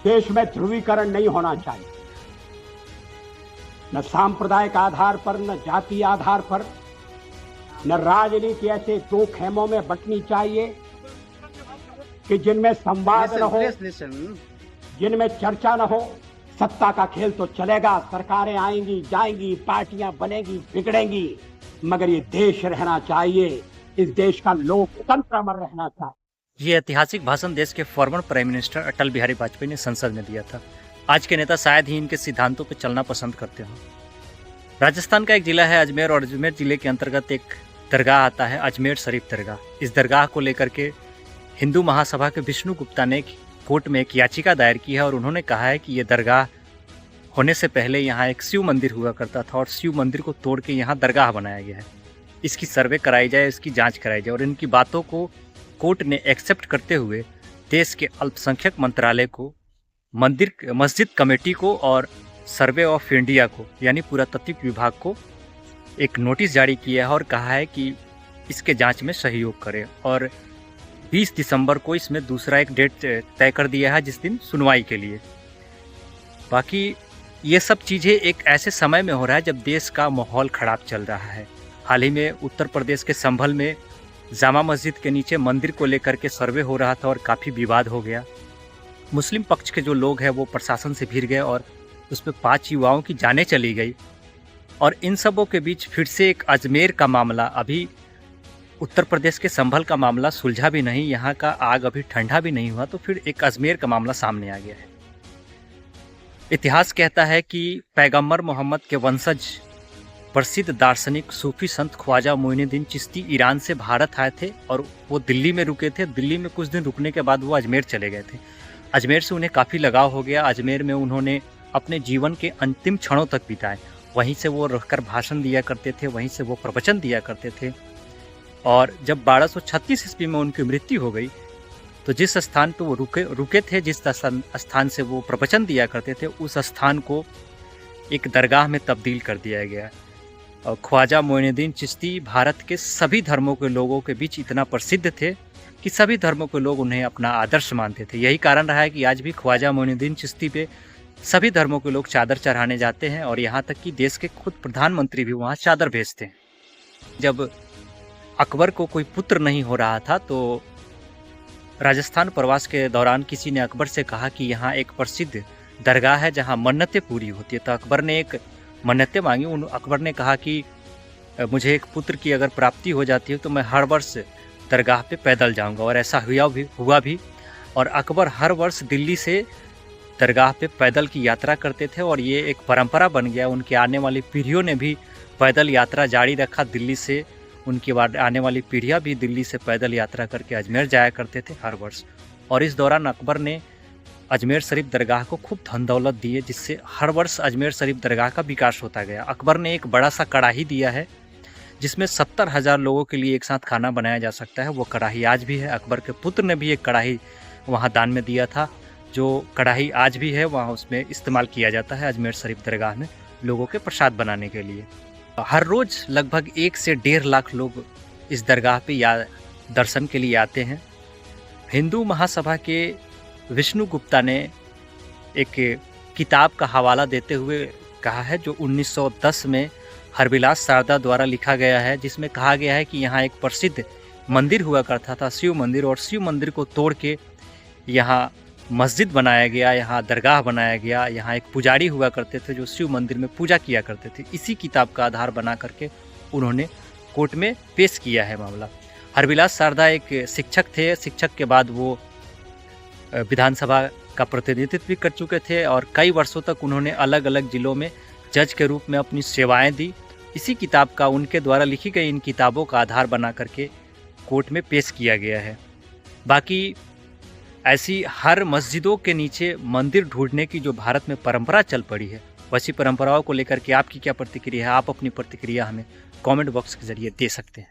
देश में ध्रुवीकरण नहीं होना चाहिए, न सांप्रदायिक आधार पर, न जाति आधार पर, न राजनीति ऐसे दो खेमों में बंटनी चाहिए कि जिनमें संवाद न हो, जिनमें चर्चा न हो। सत्ता का खेल तो चलेगा, सरकारें आएंगी जाएंगी, पार्टियां बनेगी बिगड़ेंगी, मगर ये देश रहना चाहिए, इस देश का लोकतंत्र अमर रहना चाहिए। ये ऐतिहासिक भाषण देश के former prime minister Atal Bihari Vajpayee ने संसद में दिया था। आज के नेता शायद ही इनके सिद्धांतों पर चलना पसंद करते हों। राजस्थान का एक जिला है अजमेर, और अजमेर जिले के अंतर्गत एक दरगाह आता है, अजमेर शरीफ दरगाह। इस दरगाह को लेकर के हिंदू महासभा के विष्णु गुप्ता ने कोर्ट में एक याचिका दायर की है और उन्होंने कहा है कि ये दरगाह होने से पहले यहाँ एक शिव मंदिर हुआ करता था और शिव मंदिर को तोड़ के यहाँ दरगाह बनाया गया है। इसकी सर्वे कराई जाए, इसकी जांच कराई जाए। और इनकी बातों को कोर्ट ने एक्सेप्ट करते हुए देश के अल्पसंख्यक मंत्रालय को, मस्जिद कमेटी को और सर्वे ऑफ इंडिया को यानी पुरातत्विक विभाग को एक नोटिस जारी किया है और कहा है कि इसके जांच में सहयोग करें। और 20 दिसंबर को इसमें दूसरा एक डेट तय कर दिया है जिस दिन सुनवाई के लिए। बाकी ये सब चीज़ें एक ऐसे समय में हो रहा है जब देश का माहौल खराब चल रहा है। हाल ही में उत्तर प्रदेश के संभल में जामा मस्जिद के नीचे मंदिर को लेकर के सर्वे हो रहा था और काफ़ी विवाद हो गया। मुस्लिम पक्ष के जो लोग हैं वो प्रशासन से भिड़ गए और उसमें 5 युवाओं की जानें चली गई। और इन सबों के बीच फिर से एक अजमेर का मामला, अभी उत्तर प्रदेश के संभल का मामला सुलझा भी नहीं, यहाँ का आग अभी ठंडा भी नहीं हुआ, तो फिर एक अजमेर का मामला सामने आ गया है। इतिहास कहता है कि पैगंबर मोहम्मद के वंशज प्रसिद्ध दार्शनिक सूफी संत ख्वाजा मोइनुद्दीन चिश्ती ईरान से भारत आए थे और वो दिल्ली में रुके थे। दिल्ली में कुछ दिन रुकने के बाद वो अजमेर चले गए थे। अजमेर से उन्हें काफ़ी लगाव हो गया। अजमेर में उन्होंने अपने जीवन के अंतिम क्षणों तक बिताए। वहीं से वो रहकर भाषण दिया करते थे, वहीं से वो प्रवचन दिया करते थे। और जब 1236 ईस्वी में उनकी मृत्यु हो गई तो जिस स्थान पर वो रुके थे, जिस स्थान से वो प्रवचन दिया करते थे, उस स्थान को एक दरगाह में तब्दील कर दिया गया। और ख्वाजा मोइनुद्दीन चिश्ती भारत के सभी धर्मों के लोगों के बीच इतना प्रसिद्ध थे कि सभी धर्मों के लोग उन्हें अपना आदर्श मानते थे। यही कारण रहा है कि आज भी ख्वाजा मोइनुद्दीन चिश्ती पे सभी धर्मों के लोग चादर चढ़ाने जाते हैं और यहाँ तक कि देश के खुद प्रधानमंत्री भी वहाँ चादर भेजते हैं। जब अकबर को कोई पुत्र नहीं हो रहा था तो राजस्थान प्रवास के दौरान किसी ने अकबर से कहा कि यहाँ एक प्रसिद्ध दरगाह है जहाँ मन्नतें पूरी होती है। तो अकबर ने एक मन्नतें मांगी। अकबर ने कहा कि मुझे एक पुत्र की अगर प्राप्ति हो जाती है तो मैं हर वर्ष दरगाह पे पैदल जाऊंगा। और ऐसा हुआ भी। और अकबर हर वर्ष दिल्ली से दरगाह पे पैदल की यात्रा करते थे और ये एक परंपरा बन गया। उनके आने वाली पीढ़ियों ने भी पैदल यात्रा जारी रखा दिल्ली से। उनकी आने वाली पीढ़ियाँ भी दिल्ली से पैदल यात्रा करके अजमेर जाया करते थे हर वर्ष। और इस दौरान अकबर ने अजमेर शरीफ दरगाह को खूब धन दौलत दी है, जिससे हर वर्ष अजमेर शरीफ दरगाह का विकास होता गया। अकबर ने एक बड़ा सा कढ़ाई दिया है जिसमें 70,000 लोगों के लिए एक साथ खाना बनाया जा सकता है। वो कढ़ाई आज भी है। अकबर के पुत्र ने भी एक कढ़ाई वहाँ दान में दिया था, जो कढ़ाई आज भी है वहाँ, उसमें इस्तेमाल किया जाता है अजमेर शरीफ दरगाह में लोगों के प्रसाद बनाने के लिए। हर रोज़ लगभग 1 से 1.5 लाख लोग इस दरगाह पे दर्शन के लिए आते हैं। हिंदू महासभा के विष्णु गुप्ता ने एक किताब का हवाला देते हुए कहा है जो 1910 में हरविलास शारदा द्वारा लिखा गया है, जिसमें कहा गया है कि यहाँ एक प्रसिद्ध मंदिर हुआ करता था, शिव मंदिर, और शिव मंदिर को तोड़ के यहाँ मस्जिद बनाया गया, यहाँ दरगाह बनाया गया। यहाँ एक पुजारी हुआ करते थे जो शिव मंदिर में पूजा किया करते थे। इसी किताब का आधार बना करके उन्होंने कोर्ट में पेश किया है मामला। हरविलास शारदा एक शिक्षक थे। शिक्षक के बाद वो विधानसभा का प्रतिनिधित्व भी कर चुके थे और कई वर्षों तक उन्होंने अलग अलग जिलों में जज के रूप में अपनी सेवाएं दी। इसी किताब का, उनके द्वारा लिखी गई इन किताबों का आधार बना करके कोर्ट में पेश किया गया है। बाकी ऐसी हर मस्जिदों के नीचे मंदिर ढूंढने की जो भारत में परंपरा चल पड़ी है, वैसी परंपराओं को लेकर के आपकी क्या प्रतिक्रिया है? आप अपनी प्रतिक्रिया हमें कमेंट बॉक्स के जरिए दे सकते हैं।